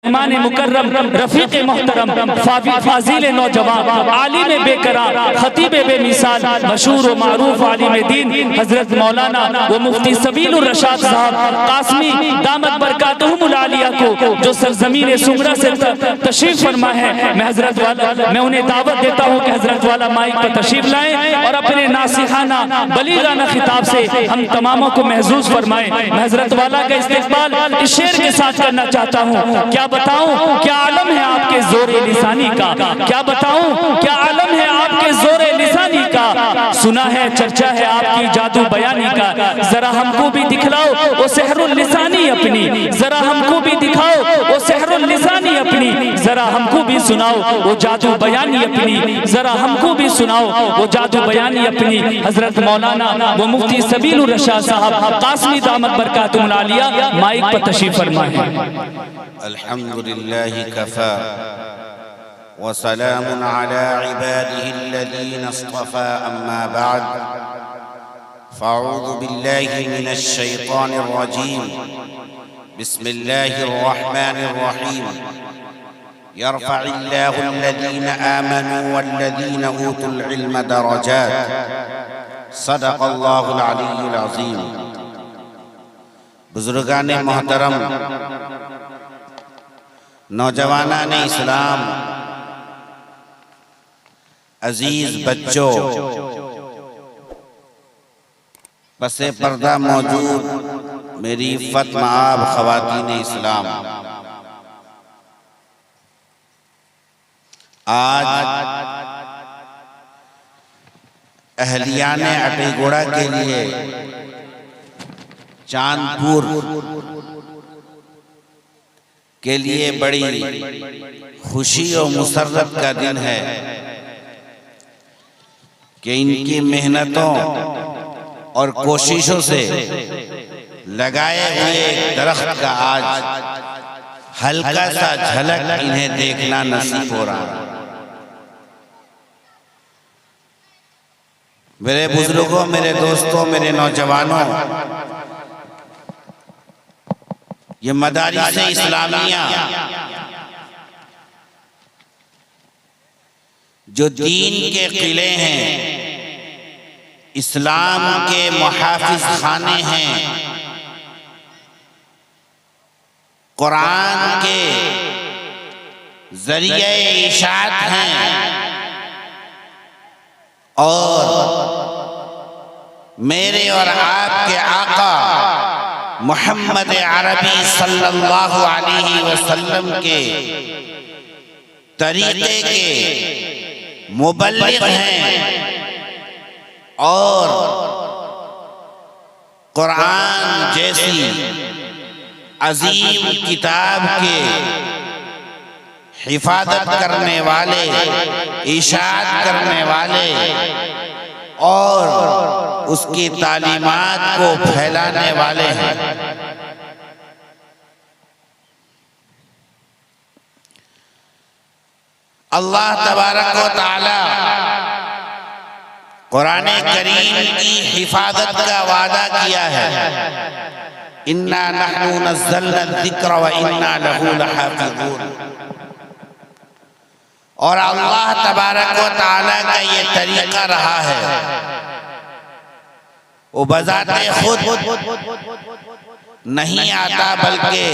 मेहमान मुकर्रम रफीक मोहतरम फाजिल नौजवान आलिम बेकरार खतीब बेमिसाल मशहूर व मारूफ आलिम दीन हजरत मौलाना व मुफ्ती सबीलुर रशाद साहब कासमी दामत बरकातहुमुल आलिया को जो सरजमीन सुमरा से तशरीफ फरमा है, मैं उन्हें दावत देता हूँ कि हजरत वाला माइक पर तशरीफ लाएं और अपने नासिहाना बलीगाना खिताब से हम तमामों को महजूज फरमाएं। मैं हजरत वाला का इस्तेमाल इस शेर के साथ करना चाहता हूँ। क्या बताऊं क्या आलम है आपके जोरे लिसानी का, क्या बताऊं क्या आलम है आपके जोरे लिसानी का। सुना है चर्चा है आपकी जादू बयानी का, जरा हमको भी दिखलाओ वो सहरुल लिसानी अपनी, जरा हमको भी दिखाओ वो सहरुल लिसानी अपनी, जरा हमको भी सुनाओ वो जादू बयानी अपनी, जरा हमको भी सुनाओ वो जादू बयानी अपनी। हजरत मौलाना वो मुफ्ती सबीलुर रशाद साहब कासमी दामत बरकातहुमुल आलिया माइक पर तशरीफ फरमाए। अल्हम्दुलिल्लाहि कफ़ा व सलामुन अला इबादिहिल्लज़ीना इस्तफ़ा अम्मा बअद फ़अऊज़ु बिल्लाहि मिनश शैतानिर रजीम बिस्मिल्लाहिर रहमानिर रहीम यरफ़इल्लाहुल्लज़ीना आमनू वल्लज़ीना ऊतुल इल्म दरजात सदक़ल्लाहुल अलीयुल अज़ीम। बुजुर्गाने मोहतरम, नौजवानाने इस्लाम, अजीज बच्चों, पसे पर्दा मौजूद मेरी इफ़्फ़त मआब ख़वातीन इस्लाम, आज अहलियाने अटीगोड़ा के लिए चांदपुर के लिए बड़ी खुशी और मुसर्रत का दिन है कि इनकी मेहनतों और कोशिशों से लगाए हुए दरख्त का आज हल्का सा झलक इन्हें देखना नसीब हो रहा है। मेरे बुजुर्गों, मेरे दोस्तों, मेरे नौजवानों, ये मदारिस इस्लामिया जो दीन के किले हैं, इस्लाम के मुहाफिज खाने हैं, कुरान के जरिए इशाअत हैं और मेरे और आपके आका मोहम्मद अरबी सल्लल्लाहु अलैहि वसल्लम के तरीके के मुबल्लिग हैं और कुरान जैसी अजीम किताब के हिफाजत करने वाले, इशाअत करने वाले और उसकी तालीमात को फैलाने वाले हैं। अल्लाह तबारक व तआला कुरान करीम की हिफाजत का वादा किया है, इन्ना नहनु नज़्ज़लना ज़िक्र व इन्ना लहू लहाफ़िज़ून। और अल्लाह तबारक व तआला का ये तरीका रहा है, वो बजाते खुद नहीं आता बल्कि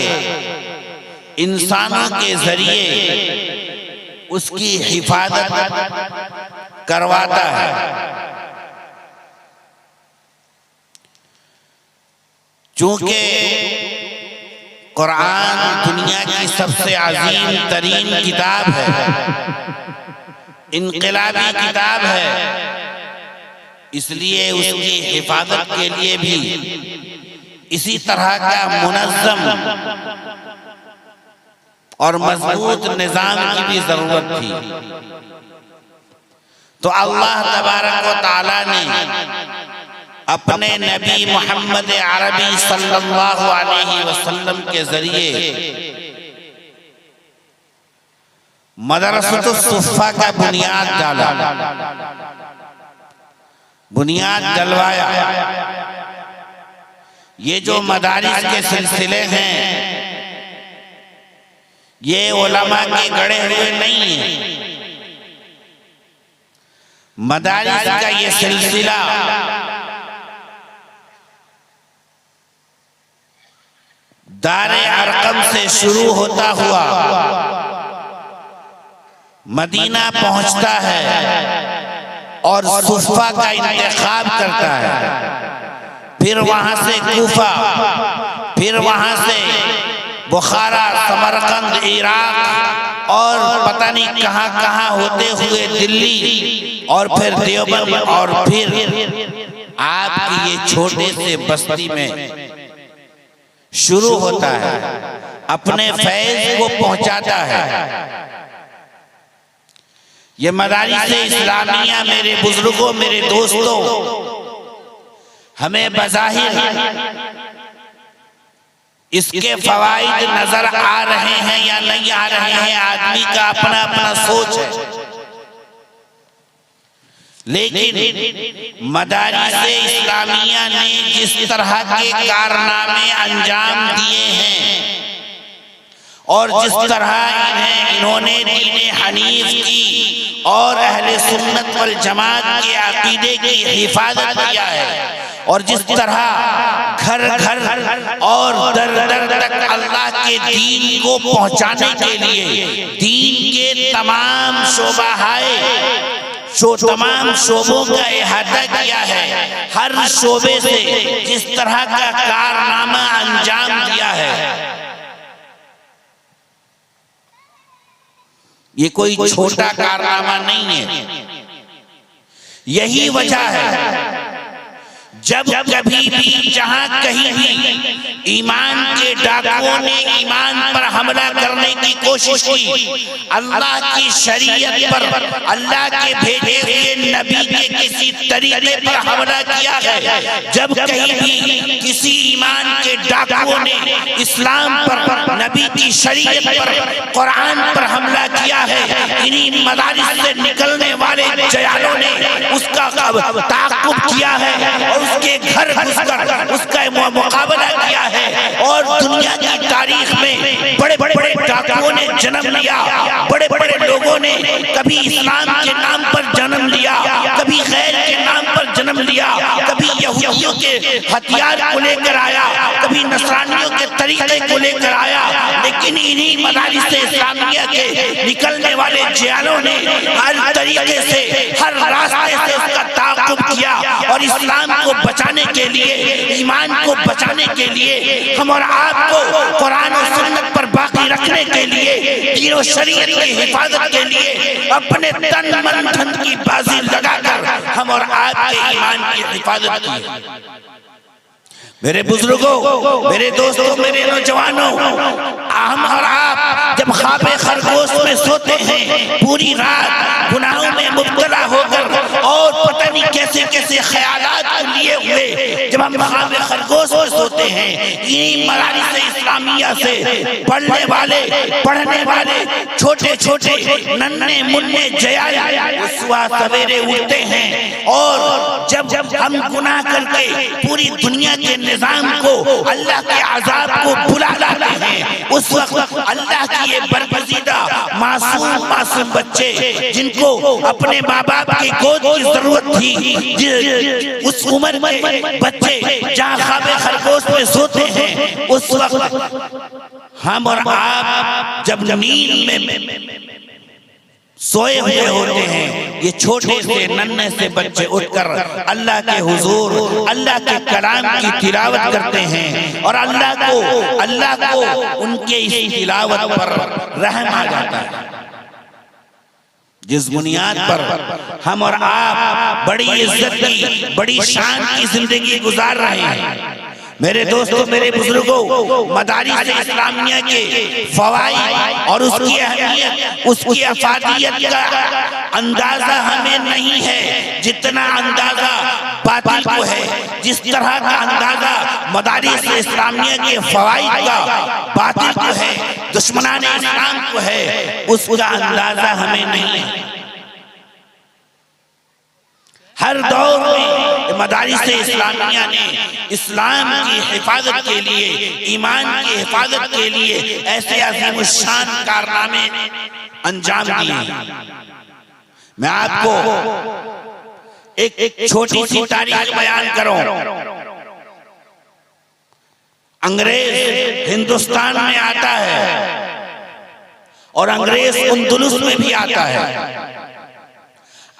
इंसानों के जरिए उसकी हिफाजत करवाता है। चूंकि कुरान दुनिया की सबसे अजीम तरीन किताब है, इनकलाबी किताब है, इसलिए उसकी हिफाजत के लिए भी इसी तरह का मुनज़्ज़म और मजबूत निज़ाम की भी जरूरत थी। तो अल्लाह तबारक व तआला ने अपने नबी मोहम्मद अरबी सल्लल्लाहु अलैहि वसल्लम के जरिए मदरसतुस सुफ़्फ़ा का बुनियाद डाला, बुनियाद डलवाया। ये जो मदारिस के सिलसिले हैं ये उलमा के गढ़े हुए नहीं है। मदारिस का ये सिलसिला दारे अरकम से शुरू होता हुआ मदीना पहुंचता है और सुफ़ा का इंतखाब करता है, फिर वहां से कूफा, फिर वहां से बुखारा, समरकंद, इराक और पता नहीं कहां कहां होते हुए दिल्ली और फिर देवबंद और फिर आपकी ये छोटे से बस्ती में शुरू होता है, अपने फैज़ को पहुंचाता है। ये मदारिस इस्लामिया मेरे बुजुर्गों, मेरे दोस्तों, हमें बज़ाहिर इसके फवाइद नजर आ रहे हैं या नहीं आ रहे हैं, आदमी का अपना अपना सोच है। लेकिन मदारिस इस्लामिया ने जिस तरह के कारनामे अंजाम दिए हैं और जिस तरह इन्होंने दीन हनीफ की और अहले सुन्नत वल जमात के अकीदे की हिफाजत किया है, और जिस तरह घर घर और दर दर तक अल्लाह के दीन को पहुंचाने के लिए दीन के तमाम तमाम शोबों का इहाता किया है, हर शोबे से जिस तरह का कारनामा अंजाम दिया है, ये कोई छोटा कारनामा नहीं है। यही वजह है जब कभी भी जहां कहीं भी ईमान के डाकुओं ने ईमान पर हमला करने की कोशिश की, अल्लाह की शरीयत पर, अल्लाह के भेजे हुए नबी के किसी तरीके पर हमला किया है, जब कहीं भी किसी ईमान के डाकुओं ने इस्लाम पर, नबी की शरीयत पर, कुरान पर हमला किया है, इन्हीं मदारिस से निकलने वाले जयालों ने उसका ताक़ुब किया है और उसके घर घुसकर उसका मुकाबला किया है। और दुनिया की तारीख में बड़े बड़े डाकुओं ने जन्म लिया, बड़े बड़े लोगों ने कभी इस्लाम के नाम पर जन्म लिया, कभी गैर के नाम पर जन्म लिया, कभी यहूदियों के हथियार को लेकर आया, कभी नसरानियों के तरीके को लेकर आया, लेकिन इन्हीं मदारिस इस्लामिया के निकलने वाले जियालों ने हर तरीके से, हर रास्ते से उसका ताक़ुब किया और इस्लाम को बचाने के लिए, ईमान को बचाने के लिए, हम और आपको कुरान और सुन्नत पर बाकी रखने के लिए, दीन और शरीयत की हिफाजत के लिए अपने तन मन धन की बाजी लगाकर हम और आपके ईमान की हिफाजत की। मेरे बुजुर्गों, मेरे दोस्तों, मेरे नौजवानों, हम और आप जब ख्वाबे खरगोश में सोते हैं, पूरी रात गुनाहों में मुब्तला होकर और पता नहीं कैसे कैसे ख्यालात लिए हुए जब हम ख्वाबे खरगोश में सोते हैं, इन्हीं मदारिस इस्लामिया से पढ़ने वाले छोटे छोटे नन्हे मुन्ने जयाल सवेरे उठते हैं और जब हम गुनाह करके पूरी दुनिया के निजाम को, अल्लाह के अजाब को बुला लाते हैं, उस वक्त अल्लाह की ये बरगज़ीदा मासूम बच्चे जिनको अपने माँ बाप की गोद की जरूरत थी, उस उम्र में बच्चे जहाँ ख्वाबे खरगोश में सोते हैं, उस वक्त हम और आप जब नींद में सोए हुए होते हैं, ये छोटे से नन्हे से बच्चे उठकर अल्लाह के हुजूर, अल्लाह के कलाम की तिलावत करते हैं और अल्लाह को उनके इस तिलावत पर रहम आ जाता है। जिस बुनियाद पर हम और आप बड़ी इज्जत की, बड़ी शान की जिंदगी गुजार रहे हैं। मेरे दोस्तों, मेरे बुजुर्गों, मदारिस इस्लामिया के फवाइद और उसकी अहमियत, उसकी अफादियत का अंदाजा हमें नहीं है जितना अंदाजा बातिल को है। जिस तरह का अंदाजा मदारिस इस्लामिया के फवाइद का बातिल को है, दुश्मनाने इस्लाम को है, उसका अंदाजा हमें नहीं है। हर दौर में मदारिस इस्लामिया ने इस्लाम की हिफाजत के लिए, ईमान की हिफाजत के लिए ऐसे अज़ीमुश्शान कारनामे अंजाम दिए। मैं आपको एक छोटी सी तारीख बयान करूं। अंग्रेज हिंदुस्तान में आता है और अंग्रेज अंदलुस में भी आता है।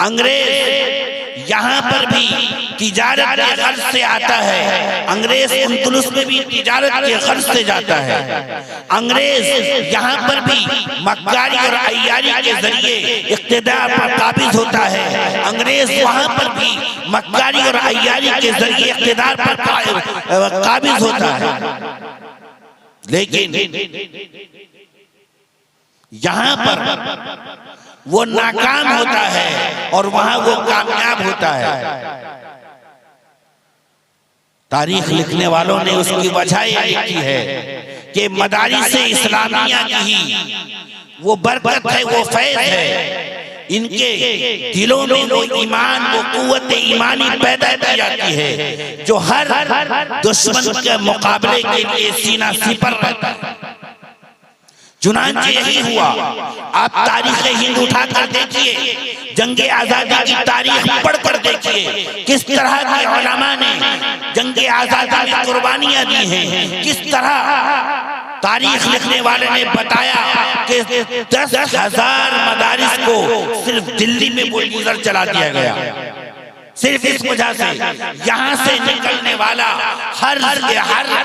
अंग्रेज यहाँ पर भी तिजारत के गर्ज से आता है, अंग्रेज अंदलुस में भी तिजारत के गर्ज से जाता है। अंग्रेज यहाँ पर भी मक्कारी और अय्यारी के जरिए इक़्तिदार पर काबिज होता है। अंग्रेज वहाँ पर भी मक्कारी और अय्यारी के जरिए इक़्तिदार पर काबिज होता है। लेकिन यहाँ पर वो नाकाम होता है और वहां वो कामयाब होता है। तारीख लिखने वालों ने उसकी वजह ये लिखी है कि मदारिस इस्लामिया की ही वो बरकत है, वो फैज़ है। इनके दिलों में वो ईमान, वो कुव्वत ईमानी पैदा की जाती है जो हर दुश्मन के मुकाबले के लिए सीना सिपर रहता है। चुनांचे यही हुआ। आप तारीख हिंद उठाकर देखिए, जंगे आजादी की तारीख पढ़कर देखिए, किस तरह के उलमा ने जंगे आजादी में कुर्बानियां दी हैं। किस तरह तारीख लिखने वाले ने बताया कि 10,000 मदारिस को सिर्फ दिल्ली में बुलडोजर चला दिया गया। सिर्फ इस वजह से यहाँ से निकलने वाला हर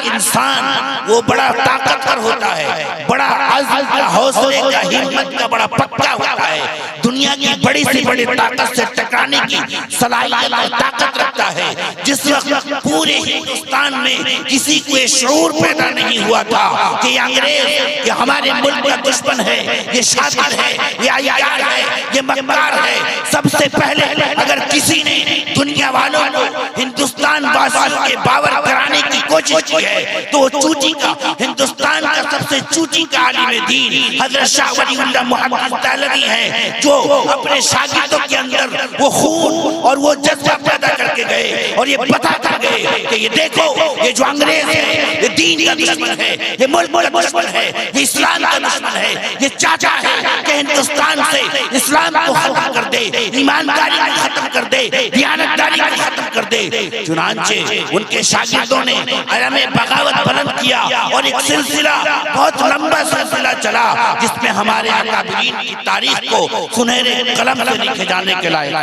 इंसान वो बड़ा ताकतवर होता है, बड़ा अज़्म का, हौसले का, हिम्मत का बड़ा पक्का होता है। दुनिया की बड़ी से बड़ी ताकत से टकराने की सलाहियत और ताकत रखता है। जिस वक्त पूरे हिंदुस्तान में किसी को ये शऊर पैदा नहीं हुआ था कि ये अंग्रेज, ये हमारे मुल्क का दुश्मन है, ये शातिर है, ये अय्यार है, ये मक्कार है। सबसे पहले अगर किसी ने दुनिया वालों को हिंदुस्तान वासियों के बावर कराने की कोशिश की है तो चूची का, हिंदुस्तान का सबसे चूची का आलिम दीन हजरत शाह वलीउल्लाह मुहम्मद दहलवी है, जो अपने शागिर्दों के अंदर वो खून और वो जज्बा पैदा करके गए और ये बता कर गए कि ये देखो, ये जो अंग्रेज है ये दीन का दुश्मन है, ये मुल्क का दुश्मन है, ये इस्लाम का दुश्मन है। ये चाहता है कि हिंदुस्तान से इस्लाम को खत्म कर दे, ईमानदारी को खत्म कर दे, दियानतदारी को खत्म कर दे। चुनांचे उनके शागिर्दों ने अलमे बगावत बुलंद किया और एक सिलसिला, बहुत लंबा सिलसिला चला जिसमें हमारे अकाबिरीन की तारीख को सुनहरे कलम से लिखे जाने के लायक।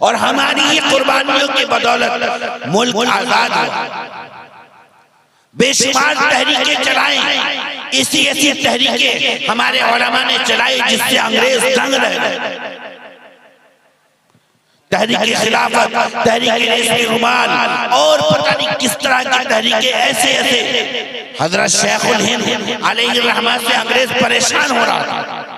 और हमारी ये कुर्बानियों की बदौलत मुल्क आजाद हुआ। बेशुमार तहरीकें चलाएं, इसी ऐसी तहरीकें हमारे उलमा ने चलाई जिससे अंग्रेज दंग रह गए। तहरीक खिलाफत, तहरीक रेशमी रुमाल और पता नहीं किस तरह की तहरीकें, ऐसे ऐसे। हजरत शेखुल हिंद अलैहि रहमत से अंग्रेज परेशान हो रहा था।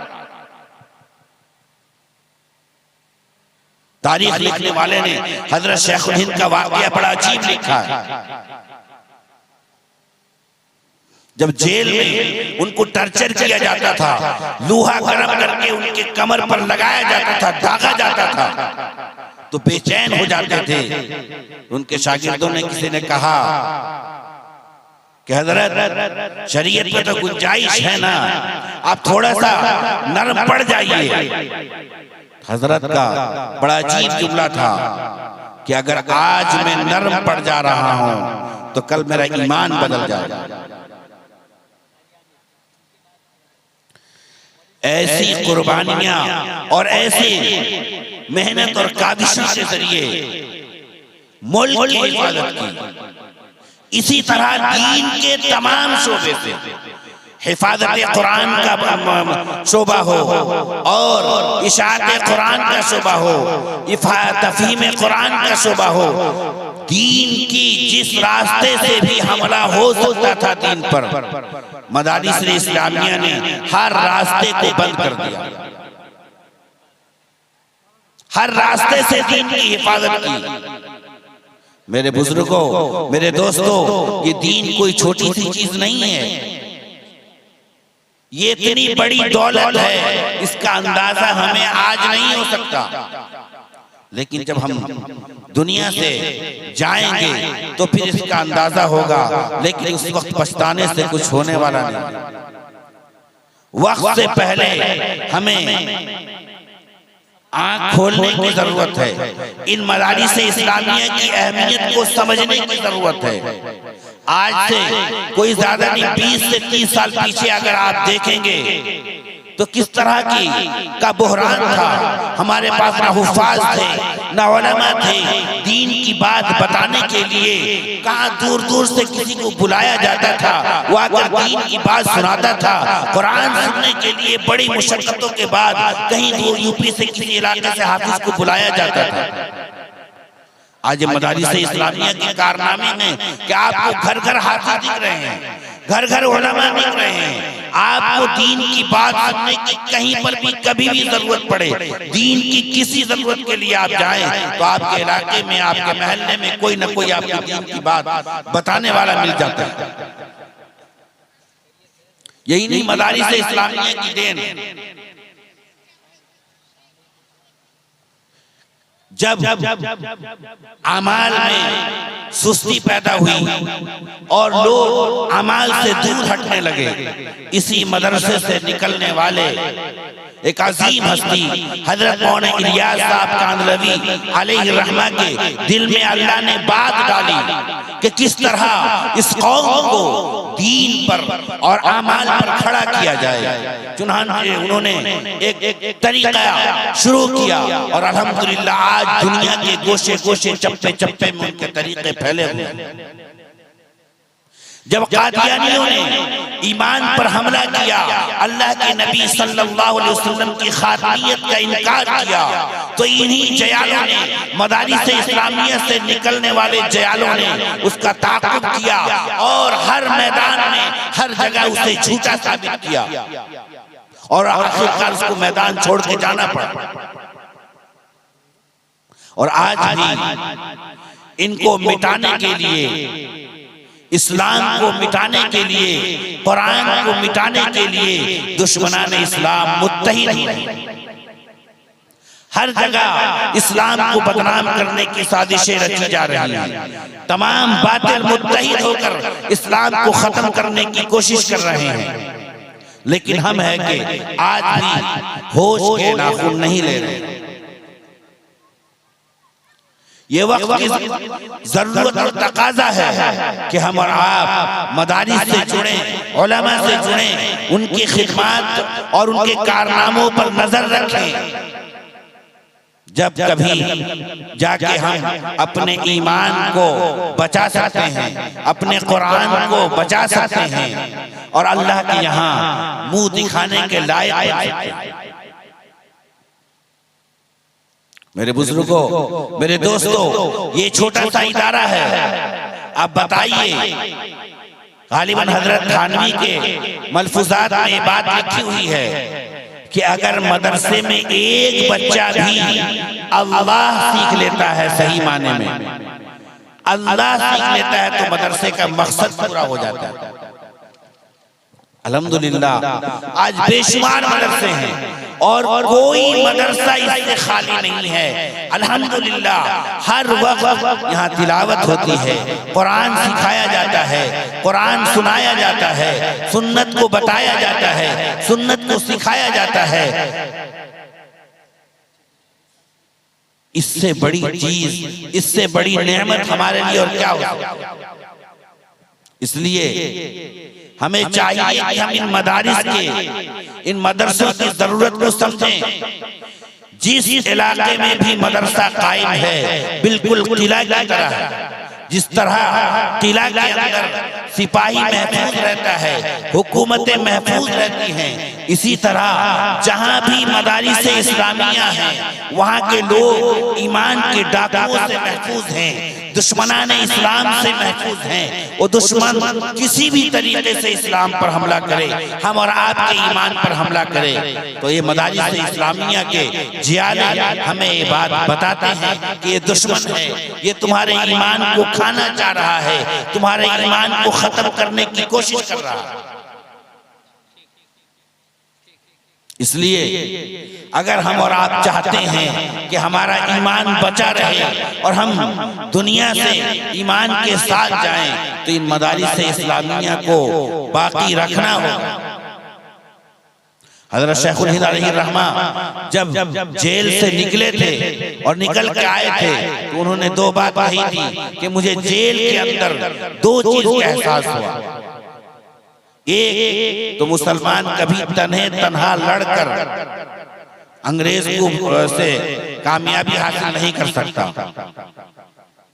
तारीख लिखने वाले ने हजरत शेखुल हिंद का वाकया बड़ा अजीब लिखा है। जब जेल में उनको टर्चर किया जाता था, लोहा गरम करके उनके कमर पर लगाया जाता था, दागा जाता था, तो बेचैन हो जाते थे। उनके शागिर्दों ने किसी ने कहा कि हजरत शरीयत में तो गुंजाइश है ना, आप थोड़ा सा नरम पड़ जाइए। हजरत का बड़ा अजीब जुमला था कि अगर आज मैं नरम पड़ जा रहा हूं तो कल मेरा ईमान बदल जाएगा। ऐसी कुर्बानियां और ऐसी मेहनत और काबिश के जरिए मुल्क की हिफाजत की। इसी तरह दीन के तमाम शोबे से हिफाजत कुरान का शोबा हो और इशाअत कुरान का शोबा हो, तफहीम कुरान का शोबा हो। दीन की जिस रास्ते से भी हमला हो सकता था दीन पर, मदारिस इस्लामिया ने हर रास्ते को बंद कर दिया। हर रास्ते से दीन की हिफाजत की। मेरे बुजुर्गों, मेरे दोस्तों, ये दीन कोई छोटी सी चीज नहीं है, ये इतनी बड़ी दौलत है, इसका अंदाजा हमें आज नहीं हो सकता। लेकिन जब हम दुनिया से जाएंगे तो फिर इसका अंदाजा होगा, लेकिन उस वक्त पछताने से कुछ होने वाला नहीं। वक्त से पहले हमें आँख खोलने की जरूरत है। इन मदारिस इस्लामिया की अहमियत को समझने की जरूरत है। आज से कोई ज्यादा नहीं, 20 से 30 साल पीछे अगर आप देखेंगे तो किस तरह का बुहरान था। हमारे पास ना हुफ़ाज़ थे, ना उलमा थे। दीन की बात बताने के लिए कहाँ दूर दूर से किसी को बुलाया जाता था, वो आकर दीन की बात सुनाता था। कुरान सुनने के लिए बड़ी मुशक्क़तों के बाद कहीं दूर यूपी से किसी इलाके से हाफिज को बुलाया जाता था। आज मदारिस इस्लामिया के कारनामे में कि आपको घर घर हाफिज दिख रहे हैं, घर घर उलमा दिख रहे हैं। आपको दीन की बात सुनने की कहीं पर भी कभी भी जरूरत पड़े, दीन की किसी जरूरत के लिए आप जाएं तो आपके इलाके में, आपके महल्ले में कोई न कोई आपको दीन की बात बताने वाला मिल जाता है। यही नहीं मदारिस इस्लामिया की देन। जब अमाल में सुस्ती पैदा हुई और लोग अमाल से दूर हटने लगे, इसी मदरसे से निकलने वाले एक अजीम हस्ती हजरत मौलाना इलियास साहब कांदलवी अलैहि रहमा के दिल में अल्लाह ने बात डाली कि किस तरह इस कौम को दीन पर और अमाल पर खड़ा किया जाए। चुनांचे उन्होंने एक तरीका शुरू किया और अल्हम्दुलिल्लाह आज दुनिया के गोशे गोशे चप्पे चप्पे में उनके तरीके फैले हुए। जब कादियानियों ने ईमान पर हमला किया, अल्लाह के नबी सल्लल्लाहु अलैहि वसल्लम की खातमियत का इनकार किया, तो इन्हीं जयालों ने, मदारिस इस्लामिया से निकलने वाले जयालों ने उसका ताक़ुब किया और हर मैदान में, हर जगह उसे झूठा साबित किया और आखिरकार उसको मैदान छोड़ के जाना पड़ा। और आज भी इनको मिटाने के लिए, इस्लाम को मिटाने के लिए, कुरान को मिटाने के लिए दुश्मनान इस्लाम मुत्तहिद हैं। हर जगह इस्लाम को बदनाम करने की साजिशें रची जा रही हैं। तमाम बातिल मुत्तहिद होकर इस्लाम को खत्म करने की कोशिश कर रहे हैं, लेकिन हम है कि आज भी होश के नाखून नहीं ले रहे। ये वक्त की जरूरत और तकाजा है कि हम और आप मदारिस से जुड़े, उलमा से जुड़े, उनकी खिदमत और उनके कारनामों पर नजर रखें। जब कभी जाके हम अपने ईमान को बचा सकते हैं, अपने कुरान को बचा सकते हैं और अल्लाह के यहाँ मुंह दिखाने के लायक बन सकते हैं। मेरे बुजुर्गों, मेरे दोस्तों, ये छोटा सा इदारा है। अब बताइए, गालिबन हजरत थानवी के मलफूजात में ये बात लिखी हुई है कि अगर मदरसे में एक बच्चा भी अल्लाह सीख लेता है, सही माने में अल्लाह सीख लेता है, तो मदरसे का मकसद पूरा हो जाता है। अल्हम्दुलिल्लाह आज बेशुमार मदरसे हैं और कोई मदरसा इससे खाली नहीं है। अल्हम्दुलिल्लाह हर वक्त यहाँ तिलावत होती है, कुरान सिखाया जाता है, कुरान सुनाया जाता है, सुन्नत को बताया जाता है, सुन्नत को सिखाया जाता है। इससे बड़ी चीज, इससे बड़ी नेमत हमारे लिए और क्या हो। इसलिए हमें चाहिए कि हम इन मदारिस के, इन मदरसों की जरूरत को समझें। जिस इलाके में भी मदरसा कायम है, बिल्कुल किला की तरह है। जिस तरह किला के अंदर सिपाही महफूज रहता है, हुकूमतें महफूज रहती हैं, इसी तरह जहां भी मदारिस इस्लामिया हैं, वहां के लोग ईमान के डाकुओं से महफूज हैं, दुश्मनान इस्लाम से महफूज हैं। वो दुश्मन किसी भी तरीके से इस्लाम पर हमला करे, हम और आपके ईमान पर हमला करे, तो ये मदारिस इस्लामिया के जियाले हमें ये बात बताते हैं कि ये दुश्मन है, ये तुम्हारे ईमान को खाना चाह रहा है, तुम्हारे ईमान को खत्म करने की कोशिश कर रहा है। इसलिए अगर हम और आप चाहते हैं कि हमारा ईमान बचा रहे और हम दुनिया से ईमान के साथ जाएं, तो इन मदारिस इस्लामिया को बाकी रखना होगा। हज़रत शेखुल हिंद अलैहि रहमा जब जेल से निकले थे और निकल के आए थे, तो उन्होंने दो बात कही थी कि मुझे जेल के अंदर दो चीज का एहसास हुआ। एक तो मुसलमान कभी तन्हे तन्हा लड़कर अंग्रेज को से कामयाबी हासिल नहीं कर सकता,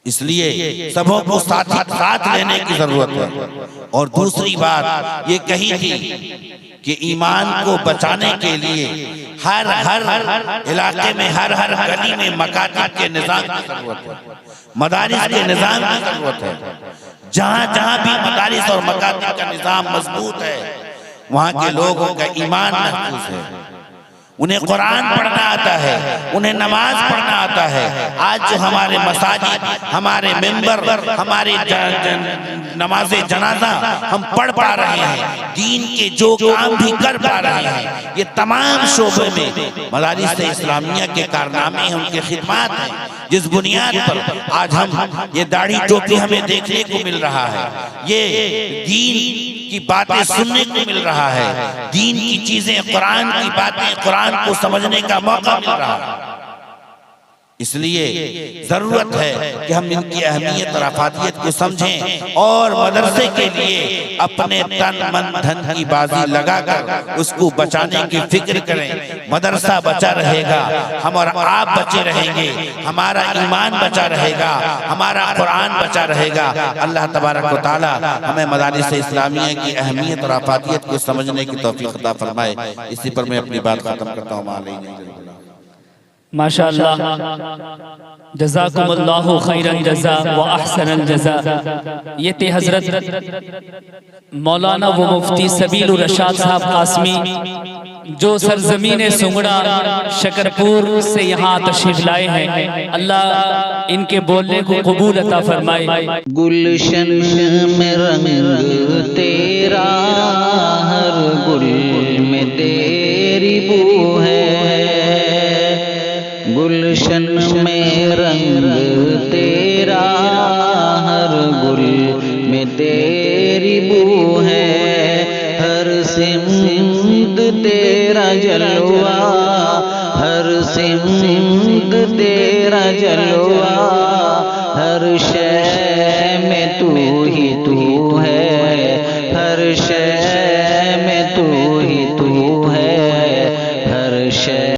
इसलिए सबों को साथ लेने की जरूरत है। और दूसरी बात ये कही थी कि ईमान को बचाने के लिए हर इलाके में हर गली में मकातिब के निजाम की जरूरत है, मदारिस के निजाम की जरूरत है। जहां भी मदारिस और मकातिब का निजाम मजबूत है, वहां के लोगों का ईमान महफूज है, उन्हें कुरान पढ़ना आता है, उन्हें नमाज पढ़ना आता है। आज जो हमारे मसाजिद, हमारे मेंबर, हमारे नमाज जनाजा हम पढ़ पा रहे हैं, दीन के जो काम भी कर पा रहे हैं, ये तमाम शोबे में मदारिस इस्लामिया के कारनामे हैं, उनके खिदमात हैं। जिस बुनियाद पर आज हम ये दाढ़ी टोपी हमें देखने को मिल रहा है, ये दीन की बातें सुनने को मिल रहा है, दीन की चीजें, कुरान की बातें, कुरान को समझने का मौका मिल रहा है। इसलिए जरूरत है कि हम इनकी अहमियत और अफादियत को समझें और मदरसे के लिए अपने तन मन धन की बाजी लगाकर उसको बचाने की फिक्र करें। मदरसा बचा रहेगा, हम और आप बचे रहेंगे, हमारा ईमान बचा रहेगा, हमारा कुरान बचा रहेगा। अल्लाह तबारक व तआला हमें मदारिस इस्लामिया की अहमियत और अफादियत को समझने की तौफीक अता फरमाए। इसी पर मैं अपनी बात खत्म करता हूँ। माशाअल्लाह, जज़ाकुमुल्लाहु खैरन जज़ा व अहसनल जज़ा। ये थे हजरत मौलाना व मुफ्ती सबीलुर रशाद साहब कासमी, जो सरजमीन सुंगड़ा शकरपुर से यहाँ तशरीफ लाए हैं। अल्लाह इनके बोलने को कबूल अता फरमाए। गुलशन में रंग तेरा, हर गुल में तेरी बू है। गुलशन में रंग तेरा, हर गुल में तेरी बू है। हर सिमत तेरा जलवा, हर सिमत तेरा जलवा। हर शय में तू ही तू है, हर शय में तू ही तू है, हर शय